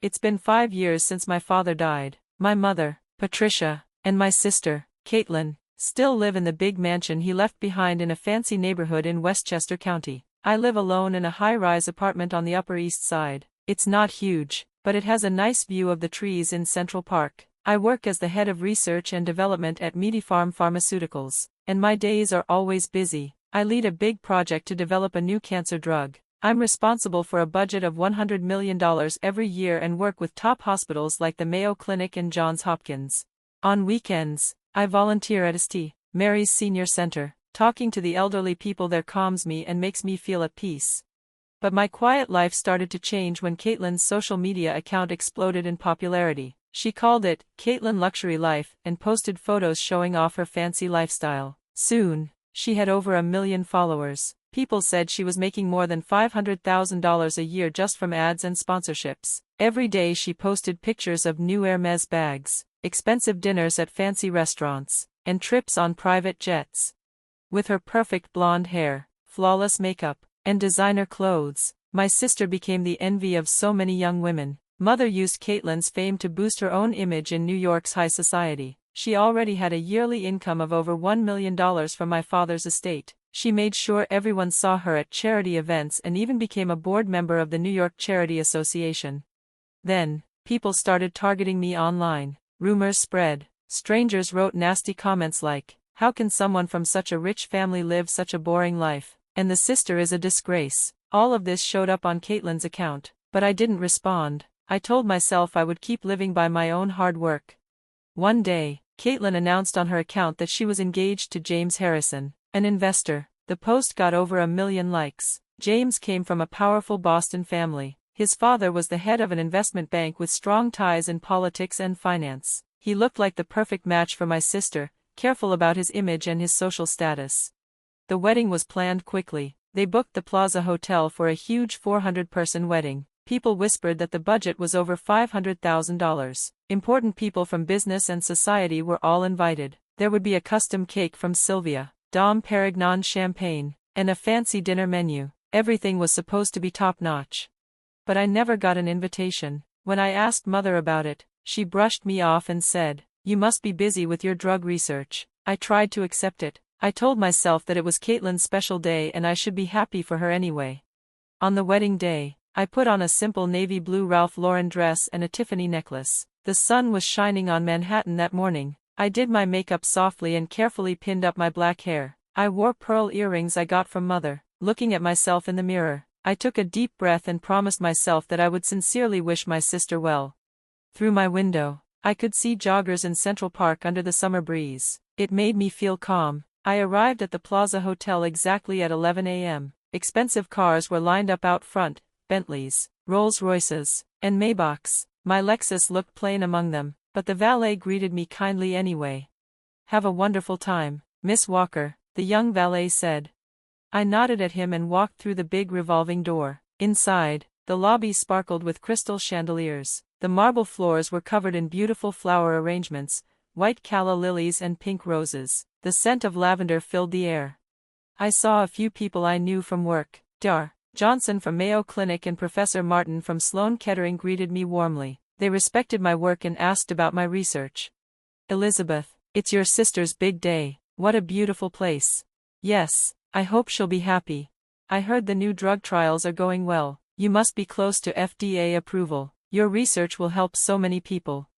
It's been 5 years since my father died. My mother, Patricia, and my sister, Caitlyn, still live in the big mansion he left behind in a fancy neighborhood in Westchester County. I live alone in a high-rise apartment on the Upper East Side. It's not huge, but it has a nice view of the trees in Central Park. I work as the head of research and development at MedyFarm Pharmaceuticals, and my days are always busy. I lead a big project to develop a new cancer drug. I'm responsible for a budget of $100 million every year and work with top hospitals like the Mayo Clinic and Johns Hopkins. On weekends, I volunteer at St. Mary's Senior Center. Talking to the elderly people there calms me and makes me feel at peace. But my quiet life started to change when Caitlyn's social media account exploded in popularity. She called it Caitlyn Luxury Life and posted photos showing off her fancy lifestyle. Soon, she had over 1 million followers. People said she was making more than $500,000 a year just from ads and sponsorships. Every day she posted pictures of new Hermes bags, expensive dinners at fancy restaurants, and trips on private jets. With her perfect blonde hair, flawless makeup, and designer clothes, my sister became the envy of so many young women. Mother used Caitlyn's fame to boost her own image in New York's high society. She already had a yearly income of over $1 million from my father's estate. She made sure everyone saw her at charity events and even became a board member of the New York Charity Association. Then, people started targeting me online. Rumors spread. Strangers wrote nasty comments like, "How can someone from such a rich family live such a boring life? And the sister is a disgrace." All of this showed up on Caitlyn's account, but I didn't respond. I told myself I would keep living by my own hard work. One day, Caitlyn announced on her account that she was engaged to James Harrison, an investor. The post got over 1 million likes. James came from a powerful Boston family. His father was the head of an investment bank with strong ties in politics and finance. He looked like the perfect match for my sister, careful about his image and his social status. The wedding was planned quickly. They booked the Plaza Hotel for a huge 400-person wedding. People whispered that the budget was over $500,000. Important people from business and society were all invited. There would be a custom cake from Sylvia, Dom Perignon champagne, and a fancy dinner menu. Everything was supposed to be top-notch. But I never got an invitation. When I asked Mother about it, she brushed me off and said, "You must be busy with your drug research." I tried to accept it. I told myself that it was Caitlyn's special day and I should be happy for her anyway. On the wedding day, I put on a simple navy blue Ralph Lauren dress and a Tiffany necklace. The sun was shining on Manhattan that morning. I did my makeup softly and carefully pinned up my black hair. I wore pearl earrings I got from Mother. Looking at myself in the mirror, I took a deep breath and promised myself that I would sincerely wish my sister well. Through my window, I could see joggers in Central Park under the summer breeze. It made me feel calm. I arrived at the Plaza Hotel exactly at 11 a.m. Expensive cars were lined up out front. Bentleys, Rolls-Royces, and Maybachs. My Lexus looked plain among them, but the valet greeted me kindly anyway. "Have a wonderful time, Miss Walker," the young valet said. I nodded at him and walked through the big revolving door. Inside, the lobby sparkled with crystal chandeliers. The marble floors were covered in beautiful flower arrangements, white calla lilies and pink roses. The scent of lavender filled the air. I saw a few people I knew from work. Dr. Johnson from Mayo Clinic and Professor Martin from Sloan Kettering greeted me warmly. They respected my work and asked about my research. "Elizabeth, it's your sister's big day. What a beautiful place." "Yes, I hope she'll be happy. I heard the new drug trials are going well. You must be close to FDA approval. Your research will help so many people."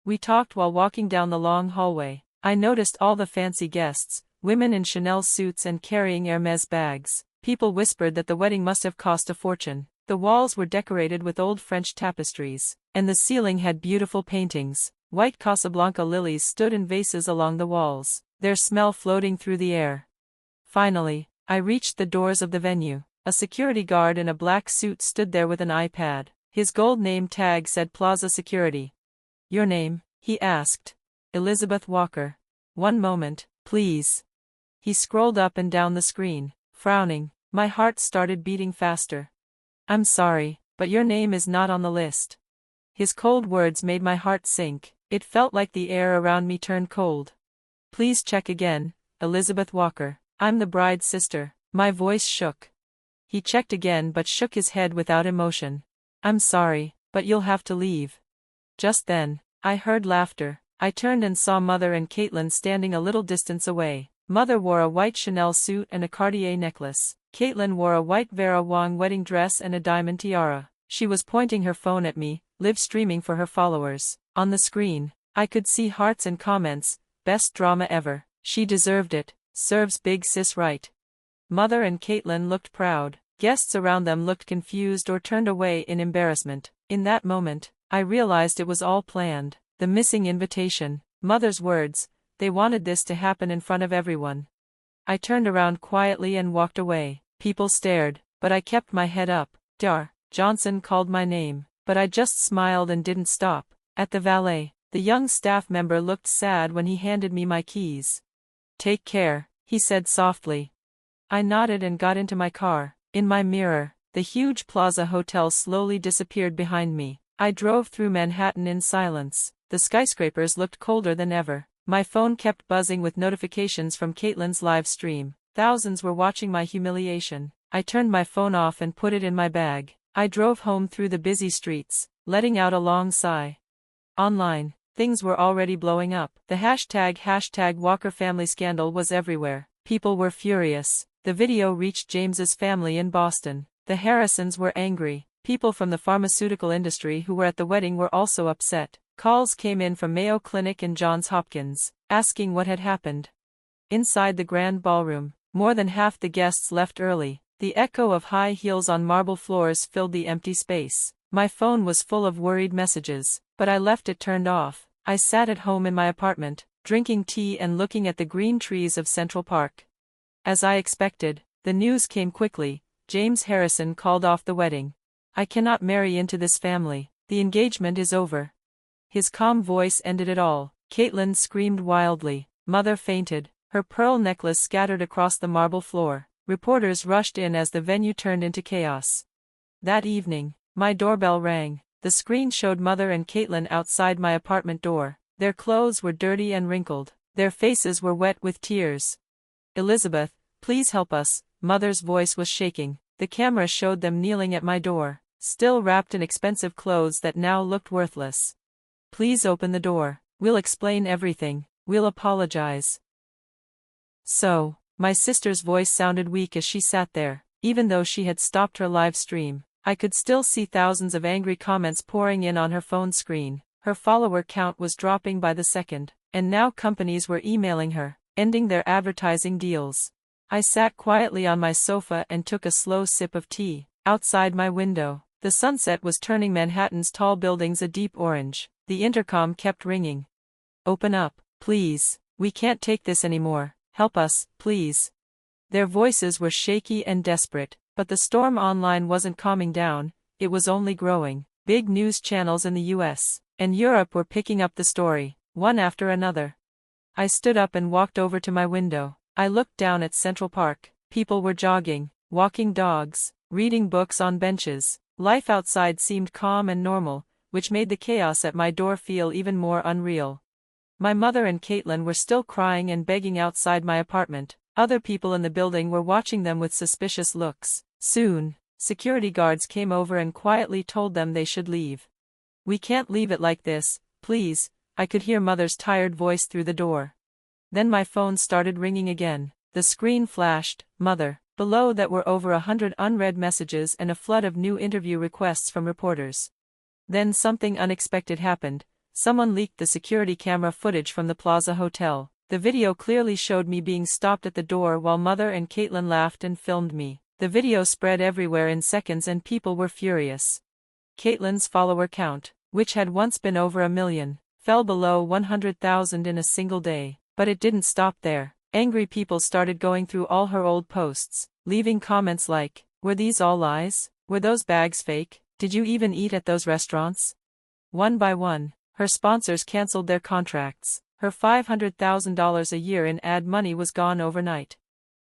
We talked while walking down the long hallway. I noticed all the fancy guests, women in Chanel suits and carrying Hermes bags. People whispered that the wedding must have cost a fortune. The walls were decorated with old French tapestries, and the ceiling had beautiful paintings. White Casablanca lilies stood in vases along the walls, their smell floating through the air. Finally, I reached the doors of the venue. A security guard in a black suit stood there with an iPad. His gold name tag said Plaza Security. "Your name?" he asked. "Elizabeth Walker." "One moment, please." He scrolled up and down the screen. Frowning, my heart started beating faster. "I'm sorry, but your name is not on the list." His cold words made my heart sink. It felt like the air around me turned cold. "Please check again, Elizabeth Walker. I'm the bride's sister." My voice shook. He checked again but shook his head without emotion. "I'm sorry, but you'll have to leave. Just then, I heard laughter. I turned and saw Mother and Caitlyn standing a little distance away. Mother wore a white Chanel suit and a Cartier necklace. Caitlyn wore a white Vera Wang wedding dress and a diamond tiara. She was pointing her phone at me, live streaming for her followers. On the screen, I could see hearts and comments, best drama ever. She deserved it, serves big sis right. Mother and Caitlyn looked proud. Guests around them looked confused or turned away in embarrassment. In that moment, I realized it was all planned. The missing invitation, Mother's words, they wanted this to happen in front of everyone. I turned around quietly and walked away. People stared, but I kept my head up. Dar. Johnson called my name, but I just smiled and didn't stop. At the valet, the young staff member looked sad when he handed me my keys. Take care, he said softly. I nodded and got into my car. In my mirror, the huge Plaza Hotel slowly disappeared behind me. I drove through Manhattan in silence. The skyscrapers looked colder than ever. My phone kept buzzing with notifications from Caitlyn's live stream. Thousands were watching my humiliation. I turned my phone off and put it in my bag. I drove home through the busy streets, letting out a long sigh. Online, things were already blowing up. The hashtag Walker family scandal was everywhere. People were furious. The video reached James's family in Boston. The Harrisons were angry. People from the pharmaceutical industry who were at the wedding were also upset. Calls came in from Mayo Clinic and Johns Hopkins, asking what had happened. Inside the grand ballroom, more than half the guests left early. The echo of high heels on marble floors filled the empty space. My phone was full of worried messages, but I left it turned off. I sat at home in my apartment, drinking tea and looking at the green trees of Central Park. As I expected, the news came quickly. James Harrison called off the wedding. I cannot marry into this family. The engagement is over. His calm voice ended it all. Caitlyn screamed wildly. Mother fainted. Her pearl necklace scattered across the marble floor. Reporters rushed in as the venue turned into chaos. That evening, my doorbell rang. The screen showed Mother and Caitlyn outside my apartment door. Their clothes were dirty and wrinkled. Their faces were wet with tears. Elizabeth, please help us. Mother's voice was shaking. The camera showed them kneeling at my door, still wrapped in expensive clothes that now looked worthless. Please open the door. We'll explain everything. We'll apologize. So, my sister's voice sounded weak as she sat there. Even though she had stopped her live stream, I could still see thousands of angry comments pouring in on her phone screen. Her follower count was dropping by the second, and now companies were emailing her, ending their advertising deals. I sat quietly on my sofa and took a slow sip of tea. Outside my window, the sunset was turning Manhattan's tall buildings a deep orange. The intercom kept ringing. Open up, please. We can't take this anymore. Help us, please. Their voices were shaky and desperate, but the storm online wasn't calming down, it was only growing. Big news channels in the US and Europe were picking up the story, one after another. I stood up and walked over to my window. I looked down at Central Park. People were jogging, walking dogs, reading books on benches. Life outside seemed calm and normal, which made the chaos at my door feel even more unreal. My mother and Caitlyn were still crying and begging outside my apartment. Other people in the building were watching them with suspicious looks. Soon, security guards came over and quietly told them they should leave. We can't leave it like this, please, I could hear Mother's tired voice through the door. Then my phone started ringing again. The screen flashed, Mother. Below that were over 100 unread messages and a flood of new interview requests from reporters. Then something unexpected happened. Someone leaked the security camera footage from the Plaza Hotel. The video clearly showed me being stopped at the door while Mother and Caitlyn laughed and filmed me. The video spread everywhere in seconds and people were furious. Caitlyn's follower count, which had once been over 1 million, fell below 100,000 in a single day. But it didn't stop there. Angry people started going through all her old posts, leaving comments like, "Were these all lies? Were those bags fake? Did you even eat at those restaurants?" One by one, her sponsors canceled their contracts. Her $500,000 a year in ad money was gone overnight.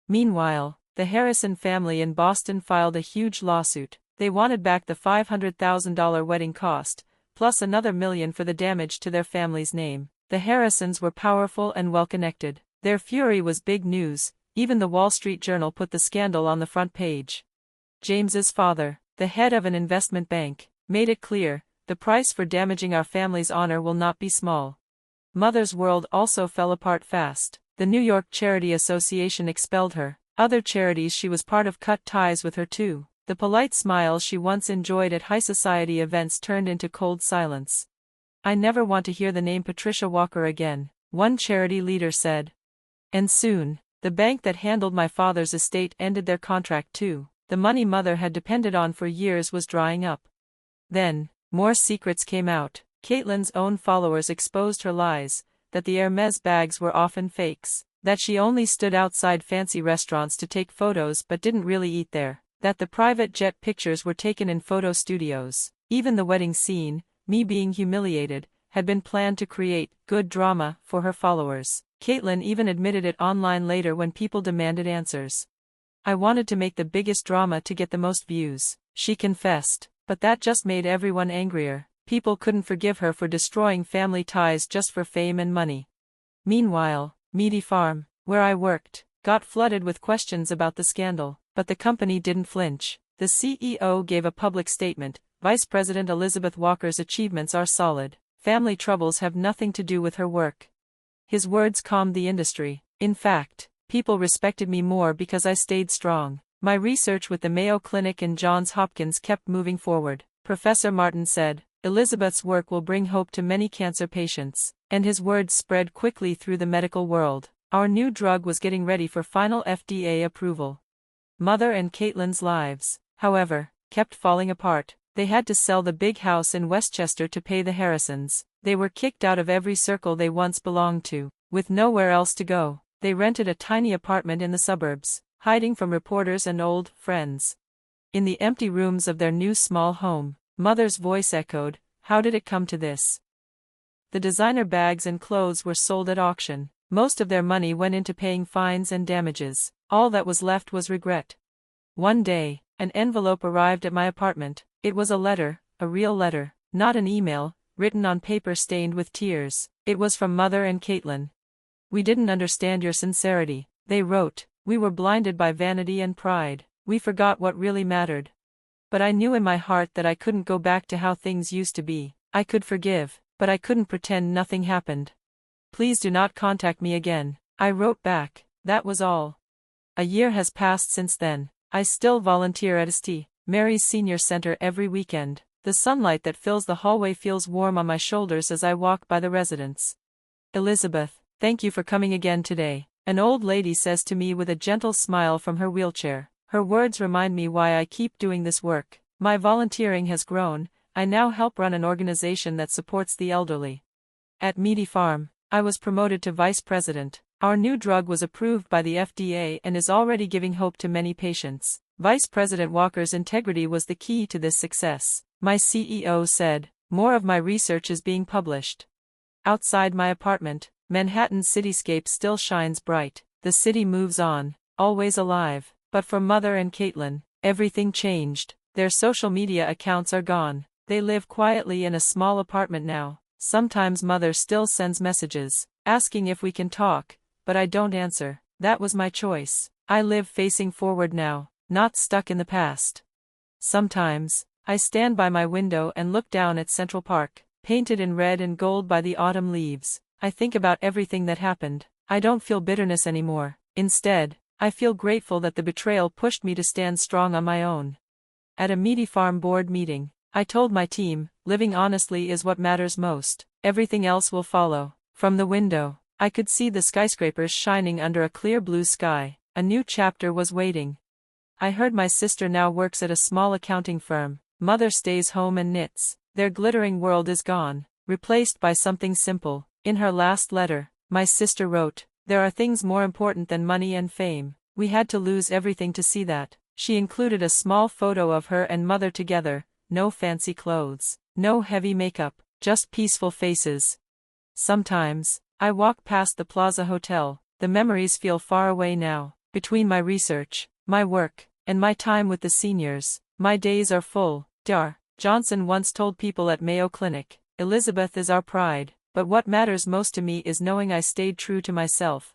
Meanwhile, the Harrison family in Boston filed a huge lawsuit. They wanted back the $500,000 wedding cost, plus another $1 million for the damage to their family's name. The Harrisons were powerful and well-connected. Their fury was big news. Even the Wall Street Journal put the scandal on the front page. James's father, the head of an investment bank, made it clear, the price for damaging our family's honor will not be small. Mother's world also fell apart fast. The New York Charity Association expelled her. Other charities she was part of cut ties with her too. The polite smiles she once enjoyed at high society events turned into cold silence. "I never want to hear the name Patricia Walker again," one charity leader said. And soon, the bank that handled my father's estate ended their contract too. The money Mother had depended on for years was drying up. Then, more secrets came out. Caitlyn's own followers exposed her lies, that the Hermes bags were often fakes, that she only stood outside fancy restaurants to take photos but didn't really eat there, that the private jet pictures were taken in photo studios. Even the wedding scene, me being humiliated, had been planned to create good drama for her followers. Caitlyn even admitted it online later when people demanded answers. "I wanted to make the biggest drama to get the most views," she confessed, but that just made everyone angrier. People couldn't forgive her for destroying family ties just for fame and money. Meanwhile, MedyFarm, where I worked, got flooded with questions about the scandal, but the company didn't flinch. The CEO gave a public statement. Vice President Elizabeth Walker's achievements are solid. Family troubles have nothing to do with her work. His words calmed the industry. In fact, people respected me more because I stayed strong. My research with the Mayo Clinic and Johns Hopkins kept moving forward. Professor Martin said, "Elizabeth's work will bring hope to many cancer patients," and his words spread quickly through the medical world. Our new drug was getting ready for final FDA approval. Mother and Caitlyn's lives, however, kept falling apart. They had to sell the big house in Westchester to pay the Harrisons. They were kicked out of every circle they once belonged to. With nowhere else to go, they rented a tiny apartment in the suburbs, hiding from reporters and old friends. In the empty rooms of their new small home, Mother's voice echoed, "How did it come to this?" The designer bags and clothes were sold at auction. Most of their money went into paying fines and damages. All that was left was regret. One day, an envelope arrived at my apartment. It was a letter, a real letter, not an email, written on paper stained with tears. It was from Mother and Caitlyn. "We didn't understand your sincerity," they wrote. "We were blinded by vanity and pride. We forgot what really mattered. But I knew in my heart that I couldn't go back to how things used to be. I could forgive, but I couldn't pretend nothing happened. Please do not contact me again." I wrote back. That was all. A year has passed since then. I still volunteer at St. Mary's Senior Center every weekend. The sunlight that fills the hallway feels warm on my shoulders as I walk by the residents. "Elizabeth, thank you for coming again today," an old lady says to me with a gentle smile from her wheelchair. Her words remind me why I keep doing this work. My volunteering has grown. I now help run an organization that supports the elderly. At MedyFarm, I was promoted to vice president. Our new drug was approved by the FDA and is already giving hope to many patients. Vice President Walker's integrity was the key to this success. My CEO said, "More of my research is being published." Outside my apartment, Manhattan's cityscape still shines bright. The city moves on, always alive. But for Mother and Caitlyn, everything changed. Their social media accounts are gone. They live quietly in a small apartment now. Sometimes Mother still sends messages, asking if we can talk, but I don't answer. That was my choice. I live facing forward now, not stuck in the past. Sometimes, I stand by my window and look down at Central Park, painted in red and gold by the autumn leaves. I think about everything that happened. I don't feel bitterness anymore. Instead, I feel grateful that the betrayal pushed me to stand strong on my own. At a MedyFarm board meeting, I told my team, living honestly is what matters most. Everything else will follow. From the window, I could see the skyscrapers shining under a clear blue sky. A new chapter was waiting. I heard my sister now works at a small accounting firm. Mother stays home and knits. Their glittering world is gone, replaced by something simple. In her last letter, my sister wrote, "There are things more important than money and fame. We had to lose everything to see that." She included a small photo of her and Mother together, no fancy clothes, no heavy makeup, just peaceful faces. Sometimes, I walk past the Plaza Hotel. The memories feel far away now. Between my research, my work, and my time with the seniors, my days are full. Dr. Johnson once told people at Mayo Clinic, "Elizabeth is our pride, but what matters most to me is knowing I stayed true to myself."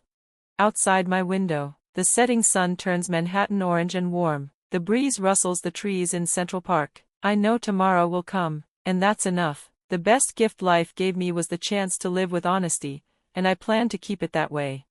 Outside my window, the setting sun turns Manhattan orange and warm. The breeze rustles the trees in Central Park. I know tomorrow will come, and that's enough. The best gift life gave me was the chance to live with honesty, and I plan to keep it that way.